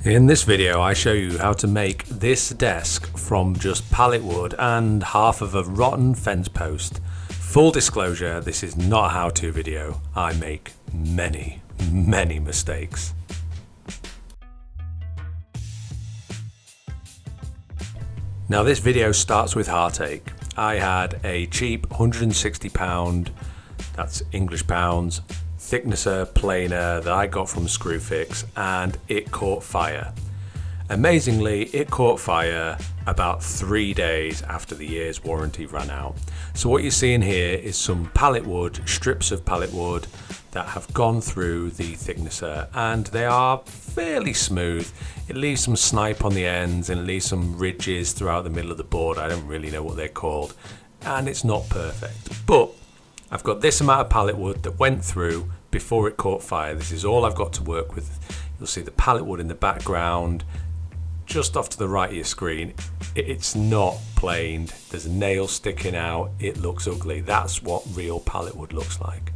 In this video I show you how to make this desk from just pallet wood and half of a rotten fence post. Full disclosure, this is not a how-to video. I make many mistakes. Now this video starts with heartache. I had a cheap £160, that's English pounds, thicknesser planer that I got from Screwfix, and it caught fire. Amazingly, it caught fire about 3 days after the year's warranty ran out. So what you're seeing here is some pallet wood, strips of pallet wood that have gone through the thicknesser, and they are fairly smooth. It leaves some snipe on the ends and it leaves some ridges throughout the middle of the board. I don't really know what they're called, and it's not perfect. But I've got this amount of pallet wood that went through before it caught fire. This is all I've got to work with. You'll see the pallet wood in the background, just off to the right of your screen. It's not planed. There's a nail sticking out. It looks ugly. That's what real pallet wood looks like.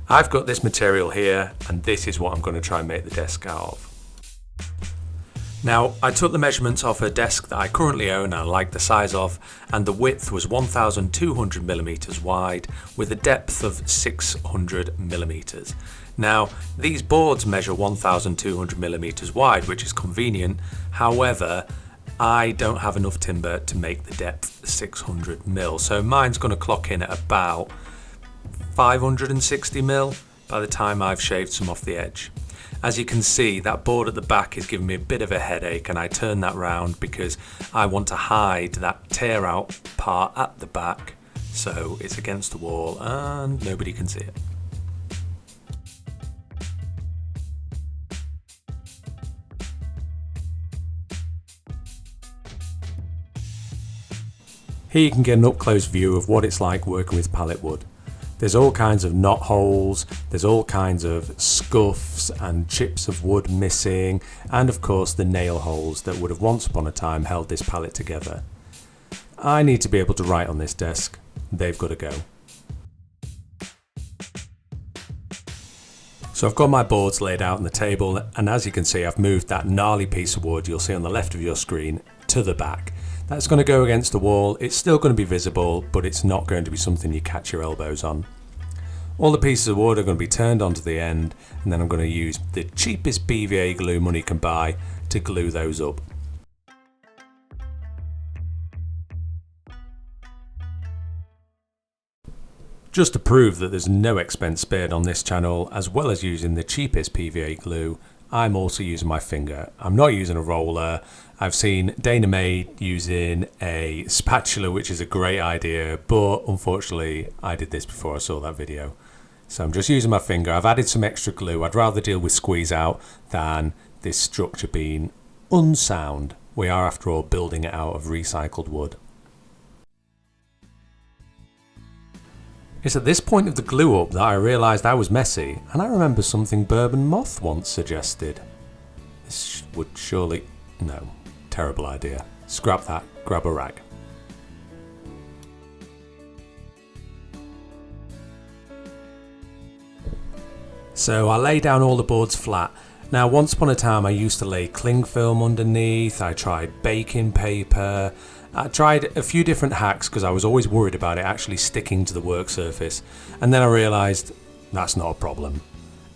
I've got this material here, and this is what I'm going to try and make the desk out of. Now, I took the measurements off a desk that I currently own and I like the size of, and the width was 1200mm wide with a depth of 600mm. Now, these boards measure 1200mm wide, which is convenient. However, I don't have enough timber to make the depth 600mm, so mine's going to clock in at about 560mm by the time I've shaved some off the edge. As you can see, that board at the back is giving me a bit of a headache, and I turn that round because I want to hide that tear out part at the back so it's against the wall and nobody can see it. Here you can get an up-close view of what it's like working with pallet wood. There's all kinds of knot holes, there's all kinds of scuffs and chips of wood missing, and of course the nail holes that would have once upon a time held this pallet together. I need to be able to write on this desk. They've got to go. So I've got my boards laid out on the table, and as you can see, I've moved that gnarly piece of wood you'll see on the left of your screen to the back. That's going to go against the wall. It's still going to be visible, but it's not going to be something you catch your elbows on. All the pieces of wood are going to be turned onto the end, and then I'm going to use the cheapest PVA glue money can buy to glue those up. Just to prove that there's no expense spared on this channel, as well as using the cheapest PVA glue, I'm also using my finger. I'm not using a roller. I've seen Dana Mae using a spatula, which is a great idea, but unfortunately I did this before I saw that video. So I'm just using my finger. I've added some extra glue. I'd rather deal with squeeze out than this structure being unsound. We are, after all, building it out of recycled wood. It's at this point of the glue up that I realised I was messy, and I remember something Bourbon Moth once suggested. This would surely... no. Terrible idea. Scrap that. Grab a rag. So I lay down all the boards flat. Now, once upon a time I used to lay cling film underneath. I tried baking paper. I tried a few different hacks because I was always worried about it actually sticking to the work surface, and then I realised that's not a problem.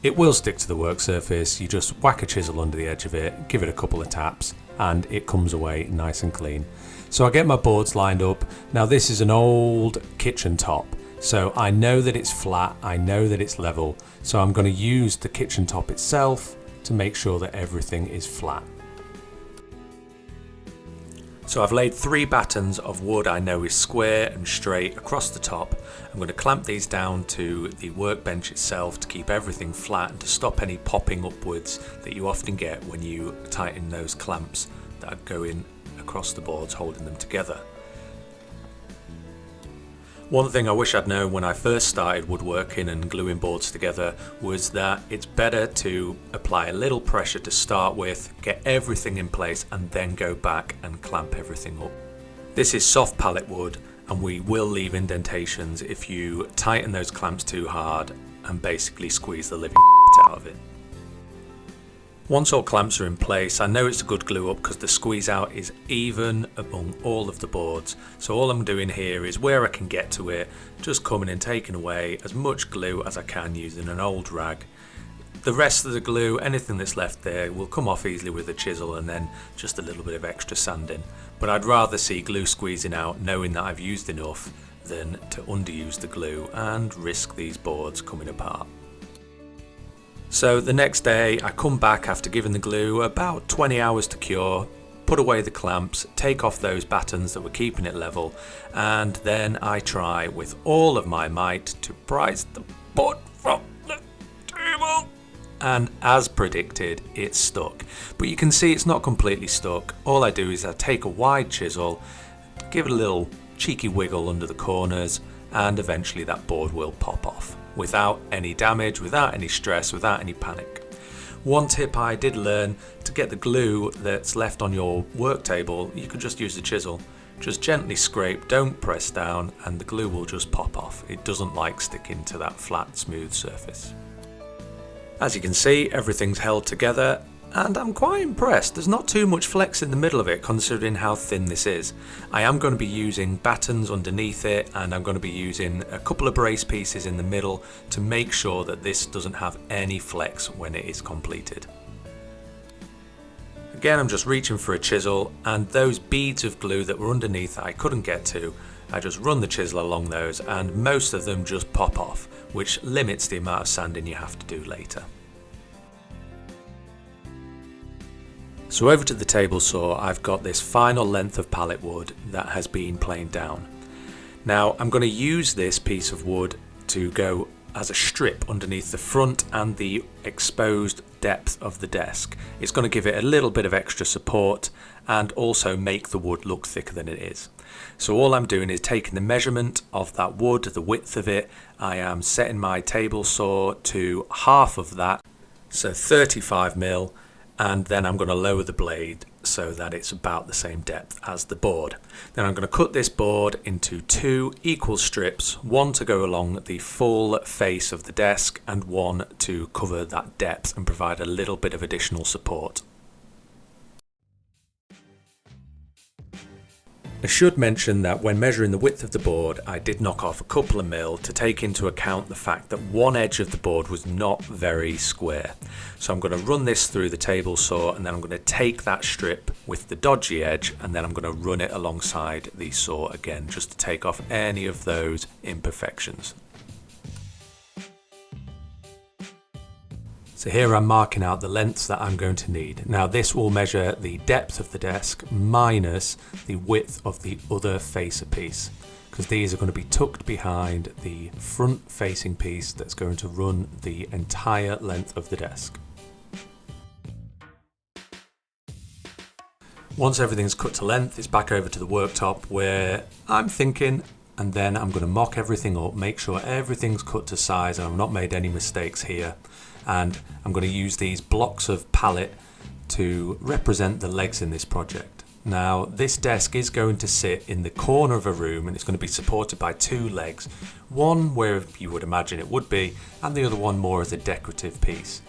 It will stick to the work surface. You just whack a chisel under the edge of it, give it a couple of taps, and it comes away nice and clean. So I get my boards lined up. Now this is an old kitchen top, so I know that it's flat, I know that it's level, so I'm going to use the kitchen top itself to make sure that everything is flat. So I've laid 3 battens of wood I know is square and straight across the top. I'm going to clamp these down to the workbench itself to keep everything flat and to stop any popping upwards that you often get when you tighten those clamps that go in across the boards holding them together. One thing I wish I'd known when I first started woodworking and gluing boards together was that it's better to apply a little pressure to start with, get everything in place, and then go back and clamp everything up. This is soft pallet wood, and we will leave indentations if you tighten those clamps too hard and basically squeeze the living out of it. Once all clamps are in place, I know it's a good glue up because the squeeze out is even among all of the boards. So all I'm doing here is where I can get to it, just coming and taking away as much glue as I can using an old rag. The rest of the glue, anything that's left there, will come off easily with a chisel and then just a little bit of extra sanding. But I'd rather see glue squeezing out knowing that I've used enough than to underuse the glue and risk these boards coming apart. So the next day I come back after giving the glue about 20 hours to cure, put away the clamps, take off those battens that were keeping it level, and then I try with all of my might to prise the board from the table. And as predicted, it's stuck. But you can see it's not completely stuck. All I do is I take a wide chisel, give it a little cheeky wiggle under the corners, and eventually that board will pop off without any damage, without any stress, without any panic. One tip I did learn: to get the glue that's left on your work table, you can just use the chisel. Just gently scrape, don't press down, and the glue will just pop off. It doesn't like sticking to that flat, smooth surface. As you can see, everything's held together, and I'm quite impressed. There's not too much flex in the middle of it considering how thin this is. I am going to be using battens underneath it, and I'm going to be using a couple of brace pieces in the middle to make sure that this doesn't have any flex when it is completed. Again, I'm just reaching for a chisel, and those beads of glue that were underneath that I couldn't get to, I just run the chisel along those, and most of them just pop off, which limits the amount of sanding you have to do later. So over to the table saw, I've got this final length of pallet wood that has been planed down. Now I'm going to use this piece of wood to go as a strip underneath the front and the exposed depth of the desk. It's going to give it a little bit of extra support and also make the wood look thicker than it is. So all I'm doing is taking the measurement of that wood, the width of it. I am setting my table saw to half of that, so 35mm, and then I'm going to lower the blade so that it's about the same depth as the board. Then I'm going to cut this board into two equal strips, one to go along the full face of the desk and one to cover that depth and provide a little bit of additional support. I should mention that when measuring the width of the board, I did knock off a couple of mil to take into account the fact that one edge of the board was not very square. So I'm going to run this through the table saw, and then I'm going to take that strip with the dodgy edge, and then I'm going to run it alongside the saw again, just to take off any of those imperfections. So here I'm marking out the lengths that I'm going to need. Now this will measure the depth of the desk minus the width of the other facer piece, because these are going to be tucked behind the front facing piece that's going to run the entire length of the desk. Once everything's cut to length, it's back over to the worktop where I'm thinking, and then I'm going to mock everything up, make sure everything's cut to size and I've not made any mistakes here. And I'm going to use these blocks of pallet to represent the legs in this project. Now this desk is going to sit in the corner of a room, and it's going to be supported by two legs, one where you would imagine it would be, and the other one more as a decorative piece.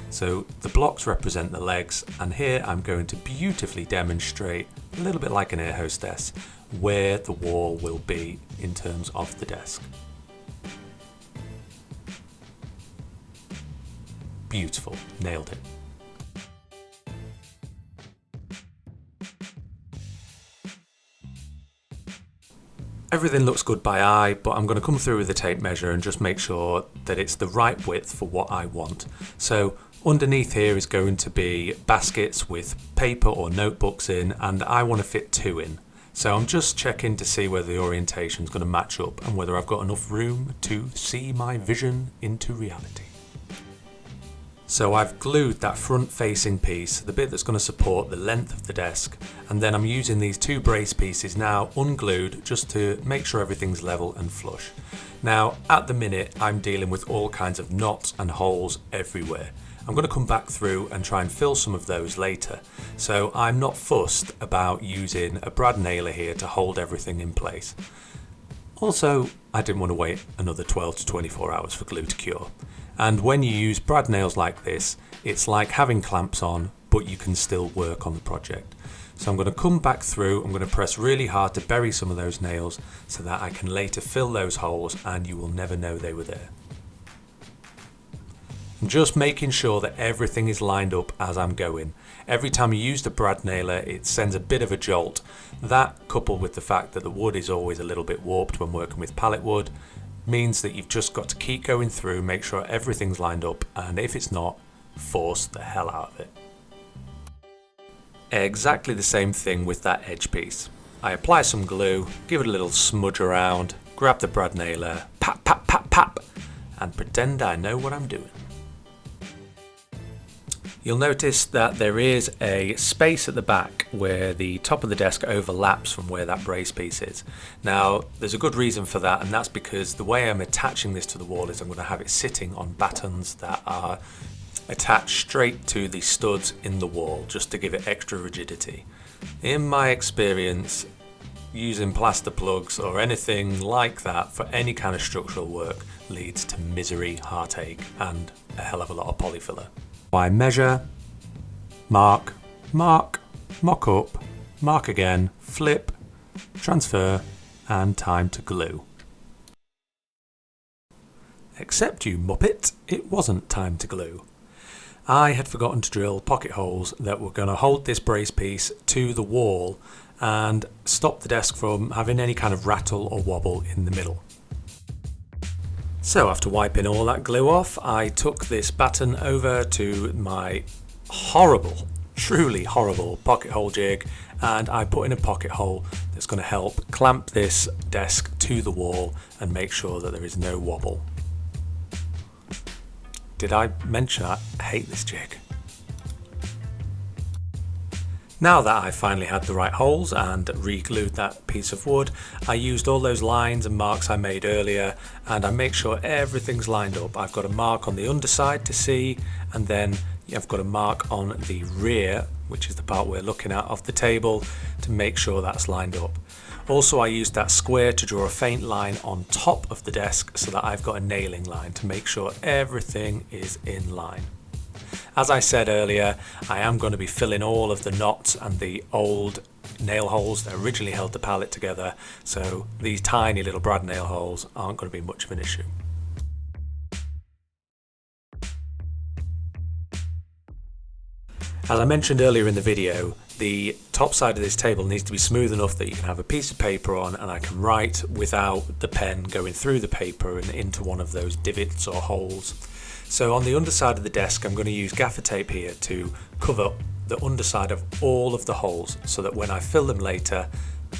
So the blocks represent the legs, and here I'm going to beautifully demonstrate, a little bit like an air hostess, where the wall will be in terms of the desk. Beautiful, nailed it. Everything looks good by eye, but I'm going to come through with a tape measure and just make sure that it's the right width for what I want. So underneath here is going to be baskets with paper or notebooks in, and I want to fit 2 in. So I'm just checking to see whether the orientation is going to match up and whether I've got enough room to see my vision into reality. So I've glued that front facing piece, the bit that's going to support the length of the desk, and then I'm using these 2 brace pieces now unglued just to make sure everything's level and flush. Now at the minute I'm dealing with all kinds of knots and holes everywhere. I'm going to come back through and try and fill some of those later, so I'm not fussed about using a brad nailer here to hold everything in place. Also, I didn't want to wait another 12 to 24 hours for glue to cure. And when you use brad nails like this, it's like having clamps on, but you can still work on the project. So I'm going to come back through, I'm going to press really hard to bury some of those nails so that I can later fill those holes and you will never know they were there. I'm just making sure that everything is lined up as I'm going. Every time you use the brad nailer, it sends a bit of a jolt. That, coupled with the fact that the wood is always a little bit warped when working with pallet wood, means that you've just got to keep going through, make sure everything's lined up, and if it's not, force the hell out of it. Exactly the same thing with that edge piece. I apply some glue, give it a little smudge around, grab the brad nailer, pap, pap, pap, pap, and pretend I know what I'm doing. You'll notice that there is a space at the back where the top of the desk overlaps from where that brace piece is. Now, there's a good reason for that, and that's because the way I'm attaching this to the wall is I'm going to have it sitting on battens that are attached straight to the studs in the wall, just to give it extra rigidity. In my experience, using plaster plugs or anything like that for any kind of structural work leads to misery, heartache, and a hell of a lot of polyfiller. I measure, mark, mark, mock up, mark again, flip, transfer, and time to glue. Except you muppet, it wasn't time to glue. I had forgotten to drill pocket holes that were going to hold this brace piece to the wall and stop the desk from having any kind of rattle or wobble in the middle. So after wiping all that glue off, I took this batten over to my horrible, truly horrible pocket hole jig, and I put in a pocket hole that's going to help clamp this desk to the wall and make sure that there is no wobble. Did I mention I hate this jig? Now that I finally had the right holes and re-glued that piece of wood, I used all those lines and marks I made earlier, and I make sure everything's lined up. I've got a mark on the underside to see, and then I've got a mark on the rear, which is the part we're looking at of the table, to make sure that's lined up. Also, I used that square to draw a faint line on top of the desk so that I've got a nailing line to make sure everything is in line. As I said earlier, I am going to be filling all of the knots and the old nail holes that originally held the pallet together, so these tiny little brad nail holes aren't going to be much of an issue. As I mentioned earlier in the video, the top side of this table needs to be smooth enough that you can have a piece of paper on and I can write without the pen going through the paper and into one of those divots or holes. So on the underside of the desk, I'm going to use gaffer tape here to cover the underside of all of the holes so that when I fill them later,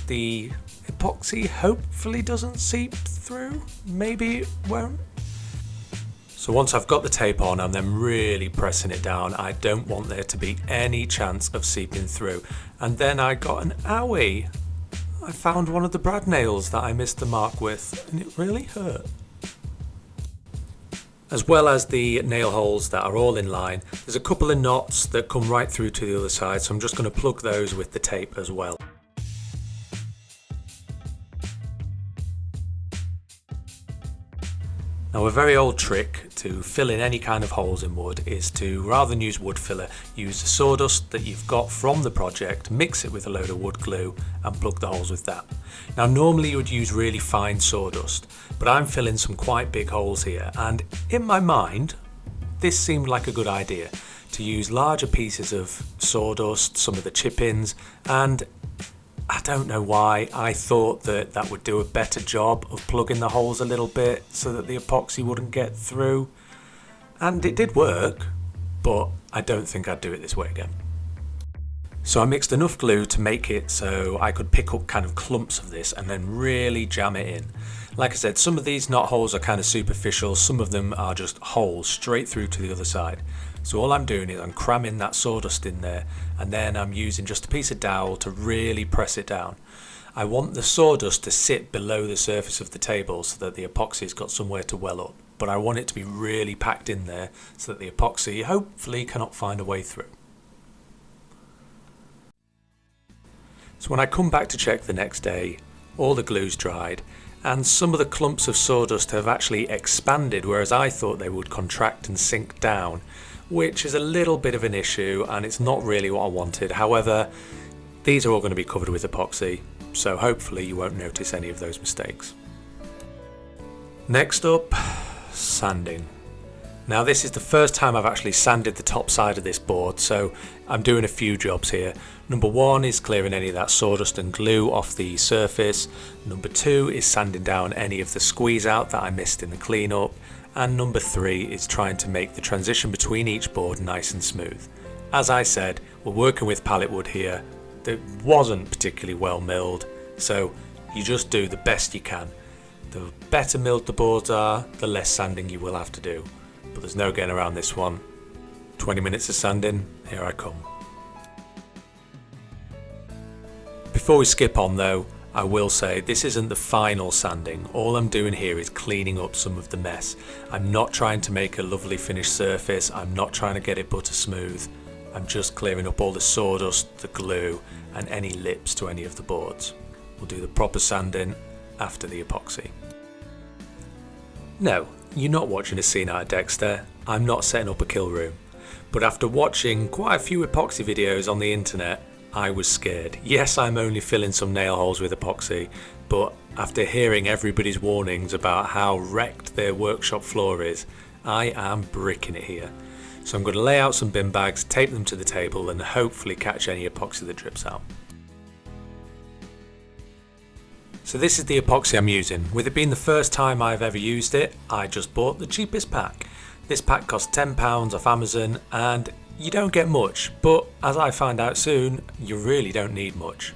the epoxy hopefully doesn't seep through. Maybe it won't. So once I've got the tape on, I'm then really pressing it down. I don't want there to be any chance of seeping through. And then I got an owie. I found one of the brad nails that I missed the mark with, and it really hurt. As well as the nail holes that are all in line, there's a couple of knots that come right through to the other side, so I'm just going to plug those with the tape as well. Now, a very old trick to fill in any kind of holes in wood is to, rather than use wood filler, use the sawdust that you've got from the project, mix it with a load of wood glue and plug the holes with that. Now, normally you would use really fine sawdust, but I'm filling some quite big holes here, and in my mind this seemed like a good idea to use larger pieces of sawdust, some of the chip-ins, and I don't know why, I thought that that would do a better job of plugging the holes a little bit so that the epoxy wouldn't get through. And it did work, but I don't think I'd do it this way again. So I mixed enough glue to make it so I could pick up kind of clumps of this and then really jam it in. Like I said, some of these knot holes are kind of superficial, some of them are just holes straight through to the other side. So all I'm doing is I'm cramming that sawdust in there, and then I'm using just a piece of dowel to really press it down. I want the sawdust to sit below the surface of the table so that the epoxy's got somewhere to well up, but I want it to be really packed in there so that the epoxy hopefully cannot find a way through. So when I come back to check the next day, all the glue's dried, and some of the clumps of sawdust have actually expanded, whereas I thought they would contract and sink down, which is a little bit of an issue and it's not really what I wanted. However, these are all going to be covered with epoxy, so hopefully you won't notice any of those mistakes. Next up, sanding. Now this is the first time I've actually sanded the top side of this board, so I'm doing a few jobs here. Number one is clearing any of that sawdust and glue off the surface. Number two is sanding down any of the squeeze out that I missed in the cleanup. And number three is trying to make the transition between each board nice and smooth. As I said, we're working with pallet wood here that wasn't particularly well milled, so you just do the best you can. The better milled the boards are, the less sanding you will have to do. But there's no getting around this one. 20 minutes of sanding, here I come. Before we skip on though, I will say this isn't the final sanding. All I'm doing here is cleaning up some of the mess. I'm not trying to make a lovely finished surface, I'm not trying to get it butter smooth. I'm just clearing up all the sawdust, the glue and any lips to any of the boards. We'll do the proper sanding after the epoxy. No, you're not watching a scene out of Dexter. I'm not setting up a kill room. But after watching quite a few epoxy videos on the internet, I was scared. Yes, I'm only filling some nail holes with epoxy, but after hearing everybody's warnings about how wrecked their workshop floor is, I am bricking it here. So I'm going to lay out some bin bags, tape them to the table and hopefully catch any epoxy that drips out. So this is the epoxy I'm using. With it being the first time I've ever used it, I just bought the cheapest pack. This pack cost £10 off Amazon and you don't get much, but as I find out soon, you really don't need much.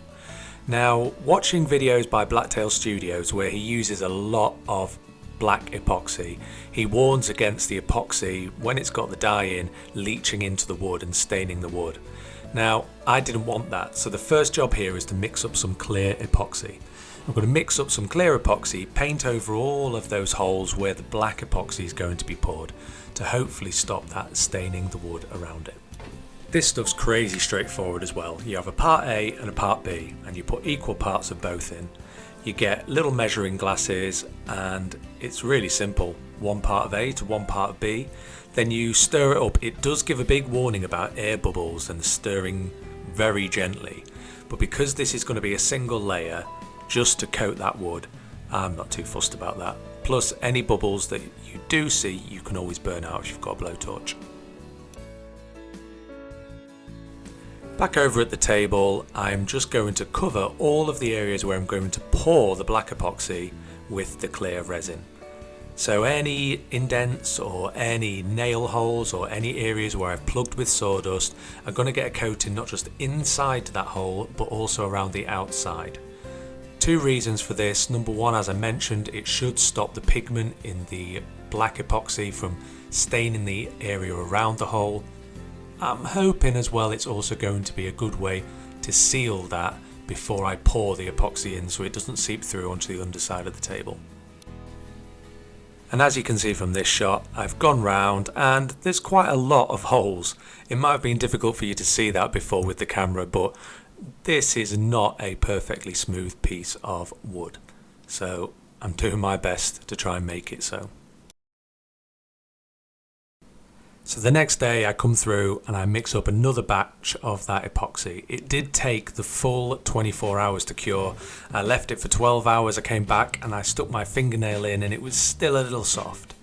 Now, watching videos by Blacktail Studios where he uses a lot of black epoxy, he warns against the epoxy, when it's got the dye in, leaching into the wood and staining the wood. Now, I didn't want that, so the first job here is to mix up some clear epoxy. I'm going to mix up some clear epoxy, paint over all of those holes where the black epoxy is going to be poured to hopefully stop that staining the wood around it. This stuff's crazy straightforward as well. You have a part A and a part B and you put equal parts of both in. You get little measuring glasses and it's really simple. One part of A to one part of B. Then you stir it up. It does give a big warning about air bubbles and stirring very gently. But because this is going to be a single layer, just to coat that wood, I'm not too fussed about that. Plus any bubbles that you do see you can always burn out if you've got a blowtorch. Back over at the table, I'm just going to cover all of the areas where I'm going to pour the black epoxy with the clear resin. So any indents or any nail holes or any areas where I've plugged with sawdust are going to get a coating not just inside that hole but also around the outside. Two reasons for this. Number one, as I mentioned, it should stop the pigment in the black epoxy from staining the area around the hole. I'm hoping as well it's also going to be a good way to seal that before I pour the epoxy in so it doesn't seep through onto the underside of the table. And as you can see from this shot, I've gone round and there's quite a lot of holes. It might have been difficult for you to see that before with the camera, but this is not a perfectly smooth piece of wood. So I'm doing my best to try and make it so. So the next day I come through and I mix up another batch of that epoxy. It did take the full 24 hours to cure. I left it for 12 hours, I came back and I stuck my fingernail in and it was still a little soft.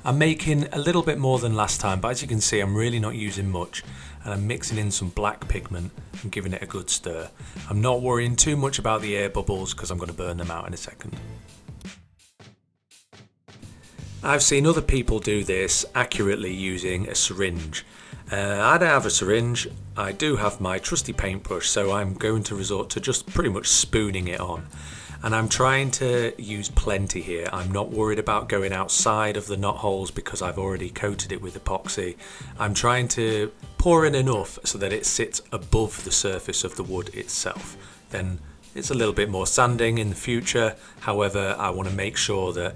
I'm making a little bit more than last time, but as you can see I'm really not using much and I'm mixing in some black pigment and giving it a good stir. I'm not worrying too much about the air bubbles because I'm going to burn them out in a second. I've seen other people do this accurately using a syringe. I don't have a syringe, I do have my trusty paintbrush, so I'm going to resort to just pretty much spooning it on. And I'm trying to use plenty here. I'm not worried about going outside of the knot holes because I've already coated it with epoxy. I'm trying to pour in enough so that it sits above the surface of the wood itself. Then it's a little bit more sanding in the future. However, I want to make sure that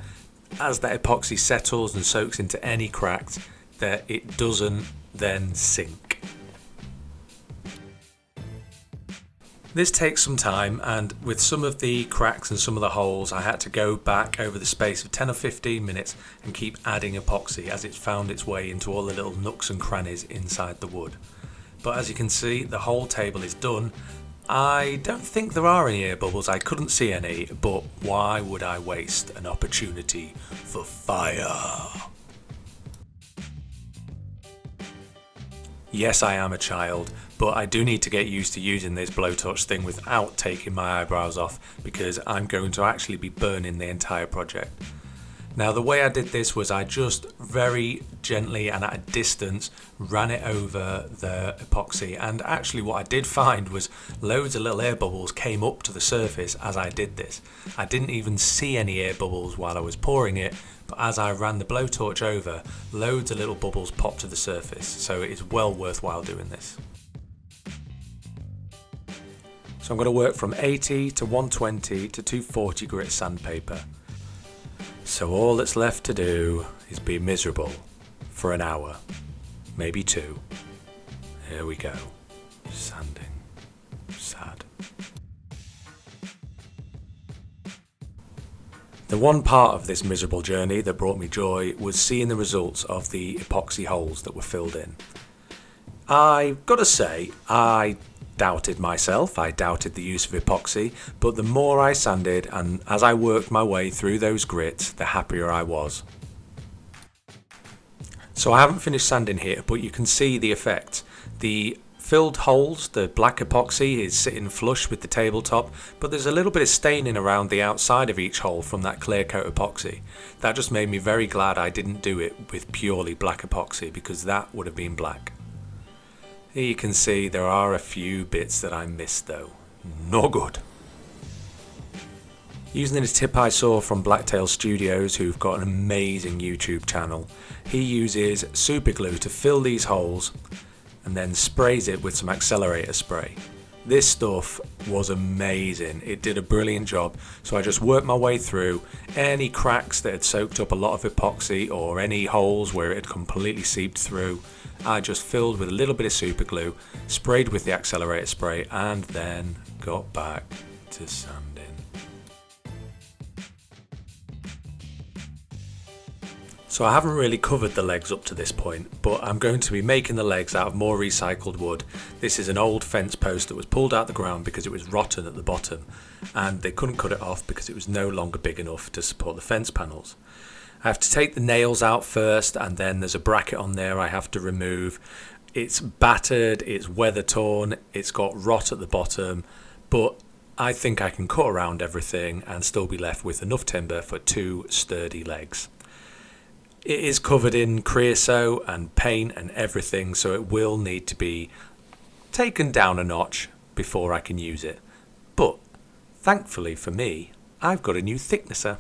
as that epoxy settles and soaks into any cracks, that it doesn't then sink. This takes some time, and with some of the cracks and some of the holes, I had to go back over the space of 10 or 15 minutes and keep adding epoxy as it found its way into all the little nooks and crannies inside the wood. But as you can see, the whole table is done. I don't think there are any air bubbles, I couldn't see any, but why would I waste an opportunity for fire? Yes, I am a child, but I do need to get used to using this blowtorch thing without taking my eyebrows off, because I'm going to actually be burning the entire project. Now, the way I did this was I just very gently and at a distance ran it over the epoxy, and actually what I did find was loads of little air bubbles came up to the surface as I did this. I didn't even see any air bubbles while I was pouring it, but as I ran the blowtorch over, loads of little bubbles popped to the surface, so it is well worthwhile doing this. So I'm going to work from 80 to 120 to 240 grit sandpaper. So all that's left to do is be miserable for an hour, maybe two. Here we go. Sanding. Sad. The one part of this miserable journey that brought me joy was seeing the results of the epoxy holes that were filled in. I've got to say, I doubted myself, I doubted the use of epoxy, but the more I sanded and as I worked my way through those grits, the happier I was. So I haven't finished sanding here, but you can see the effect. The filled holes, the black epoxy is sitting flush with the tabletop, but there's a little bit of staining around the outside of each hole from that clear coat epoxy. That just made me very glad I didn't do it with purely black epoxy, because that would have been black. Here you can see there are a few bits that I missed though. No good. Using a tip I saw from Blacktail Studios, who've got an amazing YouTube channel, he uses super glue to fill these holes and then sprays it with some accelerator spray. This stuff was amazing, it did a brilliant job, so I just worked my way through any cracks that had soaked up a lot of epoxy or any holes where it had completely seeped through. I just filled with a little bit of super glue, sprayed with the accelerator spray, and then got back to sanding. So I haven't really covered the legs up to this point, but I'm going to be making the legs out of more recycled wood. This is an old fence post that was pulled out the ground because it was rotten at the bottom, and they couldn't cut it off because it was no longer big enough to support the fence panels. I have to take the nails out first, and then there's a bracket on there I have to remove. It's battered, it's weather torn, it's got rot at the bottom, but I think I can cut around everything and still be left with enough timber for two sturdy legs. It is covered in creosote and paint and everything, so it will need to be taken down a notch before I can use it. But thankfully for me, I've got a new thicknesser.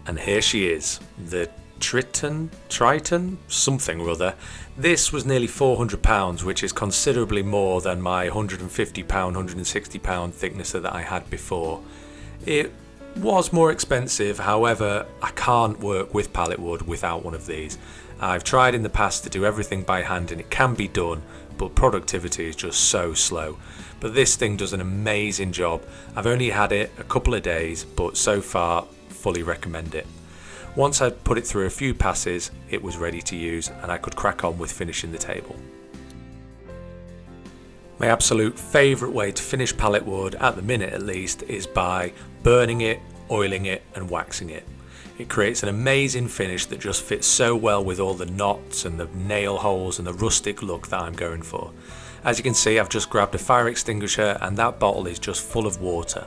And here she is, the Triton, something or other. This was nearly £400, which is considerably more than my £150, £160 thicknesser that I had before. It was more expensive, however, I can't work with pallet wood without one of these. I've tried in the past to do everything by hand and it can be done, but productivity is just so slow. But this thing does an amazing job. I've only had it a couple of days, but so far, fully recommend it. Once I'd put it through a few passes, it was ready to use and I could crack on with finishing the table. My absolute favourite way to finish pallet wood, at the minute at least, is by burning it, oiling it and waxing it. It creates an amazing finish that just fits so well with all the knots and the nail holes and the rustic look that I'm going for. As you can see, I've just grabbed a fire extinguisher and that bottle is just full of water.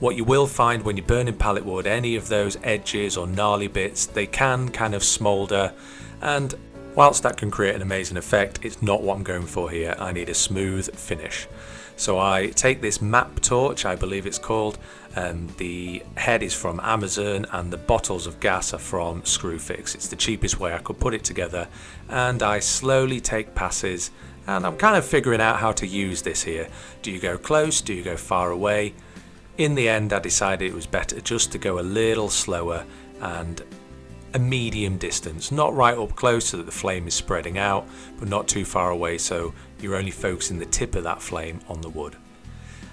What you will find when you're burning pallet wood, any of those edges or gnarly bits, they can kind of smoulder, and whilst that can create an amazing effect, it's not what I'm going for here. I need a smooth finish. So I take this map torch, I believe it's called, the head is from Amazon and the bottles of gas are from Screwfix. It's the cheapest way I could put it together, and I slowly take passes, and I'm kind of figuring out how to use this here. Do you go close? Do you go far away? In the end, I decided it was better just to go a little slower and a medium distance, not right up close so that the flame is spreading out, but not too far away so you're only focusing the tip of that flame on the wood.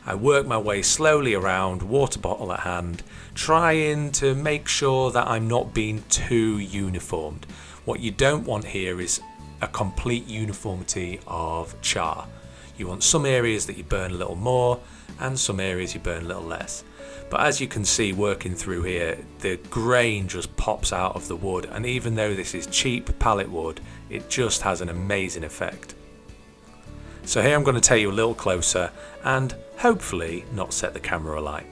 I work my way slowly around, water bottle at hand, trying to make sure that I'm not being too uniformed. What you don't want here is a complete uniformity of char. You want some areas that you burn a little more and some areas you burn a little less. But as you can see working through here, the grain just pops out of the wood, and even though this is cheap pallet wood, it just has an amazing effect. So here I'm going to take you a little closer and hopefully not set the camera alight.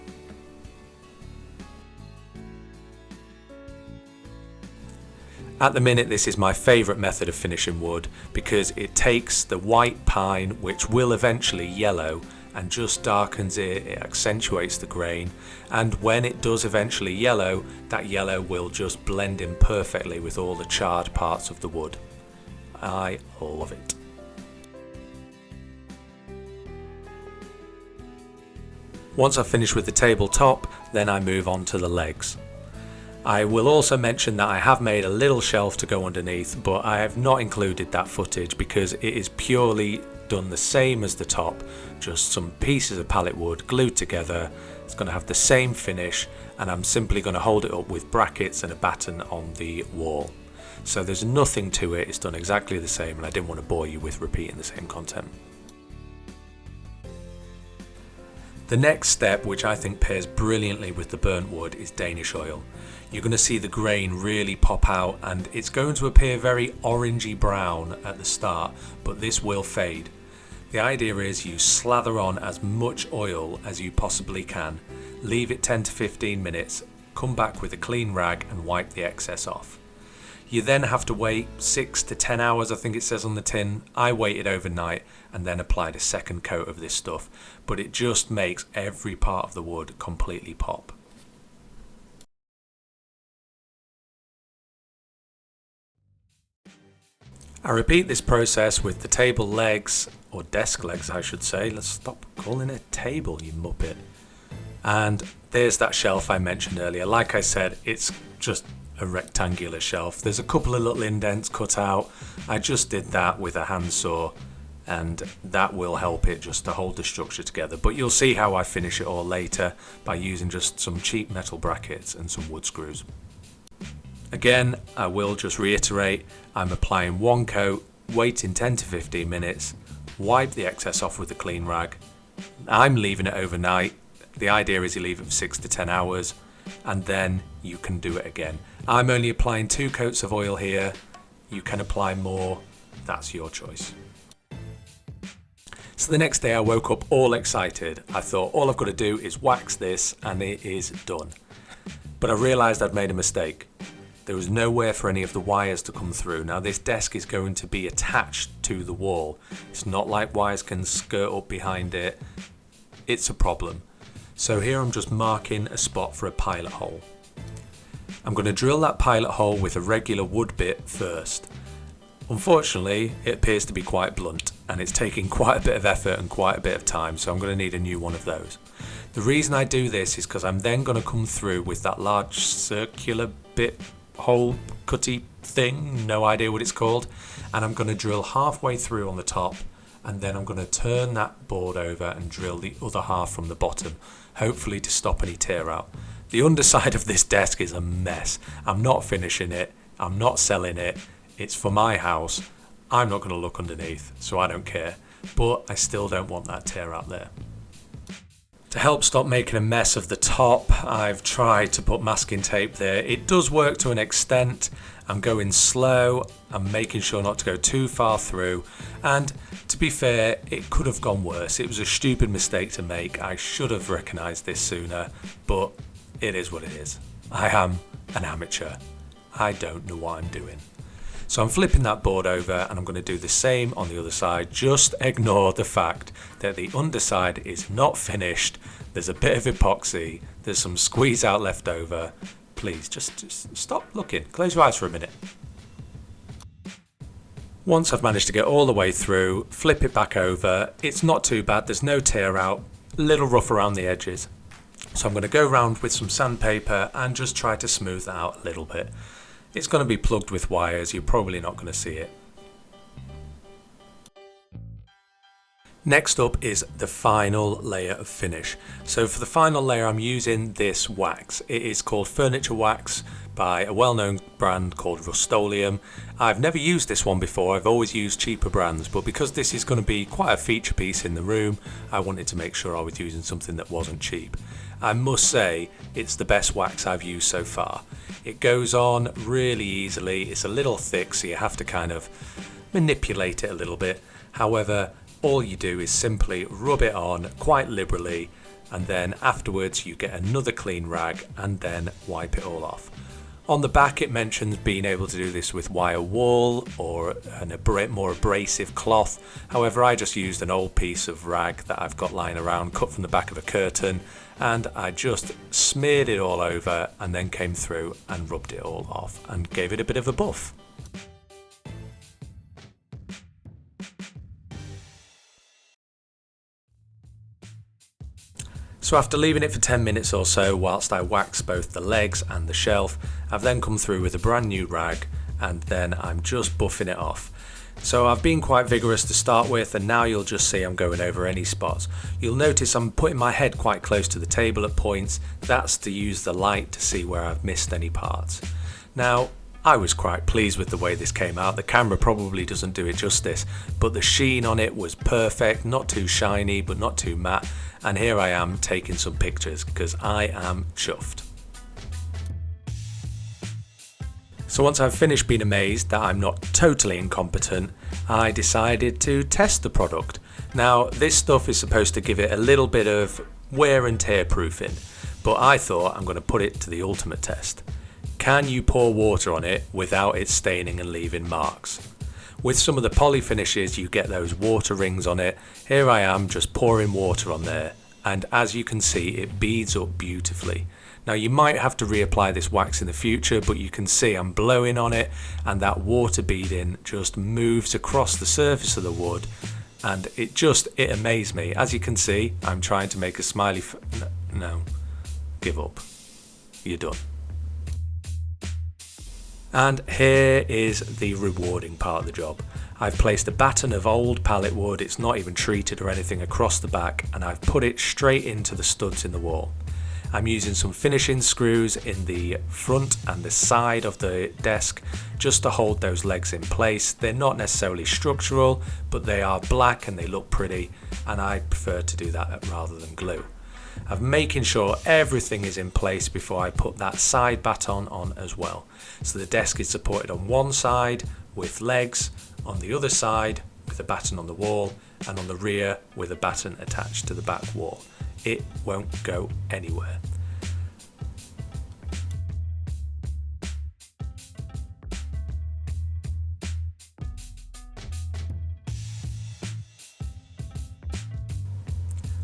At the minute, this is my favourite method of finishing wood because it takes the white pine, which will eventually yellow, and just darkens it, it accentuates the grain, and when it does eventually yellow, that yellow will just blend in perfectly with all the charred parts of the wood. I love it. Once I've finished with the tabletop, then I move on to the legs. I will also mention that I have made a little shelf to go underneath, but I have not included that footage because it is purely done the same as the top, just some pieces of pallet wood glued together. It's going to have the same finish, and I'm simply going to hold it up with brackets and a batten on the wall. So there's nothing to it, it's done exactly the same, and I didn't want to bore you with repeating the same content. The next step, which I think pairs brilliantly with the burnt wood, is Danish oil. You're going to see the grain really pop out, and it's going to appear very orangey brown at the start, but this will fade. The idea is you slather on as much oil as you possibly can, leave it 10 to 15 minutes, come back with a clean rag and wipe the excess off. You then have to wait 6 to 10 hours, I think it says on the tin. I waited overnight and then applied a second coat of this stuff, but it just makes every part of the wood completely pop. I repeat this process with the table legs, or desk legs I should say. Let's stop calling it a table, you muppet. And there's that shelf I mentioned earlier. Like I said, it's just a rectangular shelf. There's a couple of little indents cut out. I just did that with a handsaw, and that will help it just to hold the structure together. But you'll see how I finish it all later by using just some cheap metal brackets and some wood screws. Again, I will just reiterate, I'm applying one coat, waiting 10 to 15 minutes, wipe the excess off with a clean rag. I'm leaving it overnight. The idea is you leave it for 6 to 10 hours, and then you can do it again. I'm only applying 2 coats of oil here. You can apply more, that's your choice. So the next day I woke up all excited. I thought all I've got to do is wax this and it is done. But I realised I'd made a mistake. There was nowhere for any of the wires to come through. Now this desk is going to be attached to the wall. It's not like wires can skirt up behind it. It's a problem. So here I'm just marking a spot for a pilot hole. I'm going to drill that pilot hole with a regular wood bit first. Unfortunately, it appears to be quite blunt and it's taking quite a bit of effort and quite a bit of time, so I'm going to need a new one of those. The reason I do this is because I'm then going to come through with that large circular bit hole cutty thing, no idea what it's called, and I'm going to drill halfway through on the top, and then I'm going to turn that board over and drill the other half from the bottom, hopefully to stop any tear out. The underside of this desk is a mess. I'm not finishing it, I'm not selling it, it's for my house. I'm not going to look underneath, so I don't care, but I still don't want that tear out there. To help stop making a mess of the top, I've tried to put masking tape there. It does work to an extent. I'm going slow, I'm making sure not to go too far through, and to be fair, it could have gone worse. It was a stupid mistake to make. I should have recognised this sooner, but it is what it is. I am an amateur. I don't know what I'm doing. So I'm flipping that board over and I'm going to do the same on the other side. Just ignore the fact that the underside is not finished. There's a bit of epoxy. There's some squeeze out left over. Please, just stop looking. Close your eyes for a minute. Once I've managed to get all the way through, flip it back over. It's not too bad. There's no tear out. A little rough around the edges. So I'm going to go around with some sandpaper and just try to smooth that out a little bit. It's going to be plugged with wires, you're probably not going to see it. Next up is the final layer of finish. So for the final layer I'm using this wax. It is called Furniture Wax by a well-known brand called Rust-Oleum. I've never used this one before, I've always used cheaper brands, but because this is going to be quite a feature piece in the room, I wanted to make sure I was using something that wasn't cheap. I must say it's the best wax I've used so far. It goes on really easily, it's a little thick so you have to kind of manipulate it a little bit. However, all you do is simply rub it on quite liberally, and then afterwards you get another clean rag and then wipe it all off. On the back it mentions being able to do this with wire wool or more abrasive cloth. However, I just used an old piece of rag that I've got lying around, cut from the back of a curtain, and I just smeared it all over and then came through and rubbed it all off and gave it a bit of a buff. So after leaving it for 10 minutes or so whilst I wax both the legs and the shelf, I've then come through with a brand new rag and then I'm just buffing it off. So I've been quite vigorous to start with, and now you'll just see I'm going over any spots. You'll notice I'm putting my head quite close to the table at points. That's to use the light to see where I've missed any parts. Now, I was quite pleased with the way this came out. The camera probably doesn't do it justice, but the sheen on it was perfect, not too shiny but not too matte, and here I am taking some pictures because I am chuffed. So once I've finished being amazed that I'm not totally incompetent, I decided to test the product. Now this stuff is supposed to give it a little bit of wear and tear proofing, but I thought I'm going to put it to the ultimate test. Can you pour water on it without it staining and leaving marks? With some of the poly finishes you get those water rings on it. Here I am just pouring water on there, and as you can see it beads up beautifully. Now you might have to reapply this wax in the future, but you can see I'm blowing on it and that water beading just moves across the surface of the wood, and it amazed me. As you can see, I'm trying to make a smiley no, give up. You're done. And here is the rewarding part of the job. I've placed a batten of old pallet wood, it's not even treated or anything, across the back, and I've put it straight into the studs in the wall. I'm using some finishing screws in the front and the side of the desk just to hold those legs in place. They're not necessarily structural, but they are black and they look pretty, and I prefer to do that rather than glue. I'm making sure everything is in place before I put that side batten on as well. So the desk is supported on one side with legs, on the other side with a batten on the wall, and on the rear with a batten attached to the back wall. It won't go anywhere.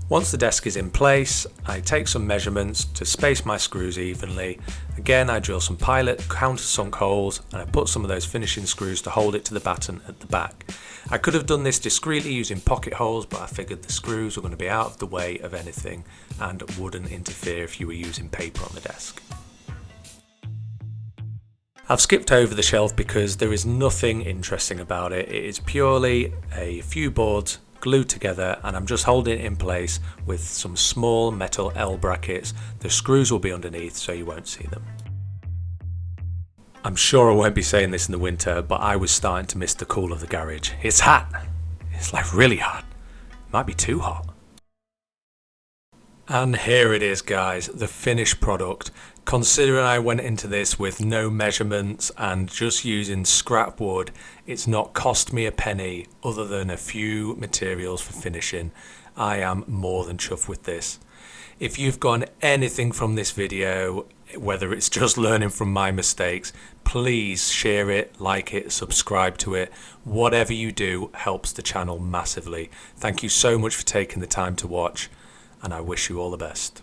Once the desk is in place, I take some measurements to space my screws evenly. Again, I drill some pilot countersunk holes and I put some of those finishing screws to hold it to the batten at the back. I could have done this discreetly using pocket holes, but I figured the screws were going to be out of the way of anything and wouldn't interfere if you were using paper on the desk. I've skipped over the shelf because there is nothing interesting about it. It is purely a few boards glued together, and I'm just holding it in place with some small metal L brackets. The screws will be underneath so you won't see them. I'm sure I won't be saying this in the winter, but I was starting to miss the cool of the garage. It's hot. It's like really hot. Might be too hot. And here it is, guys, the finished product. Considering I went into this with no measurements and just using scrap wood, it's not cost me a penny other than a few materials for finishing. I am more than chuffed with this. If you've gotten anything from this video, whether it's just learning from my mistakes, please share it, like it, subscribe to it. Whatever you do helps the channel massively. Thank you so much for taking the time to watch, and I wish you all the best.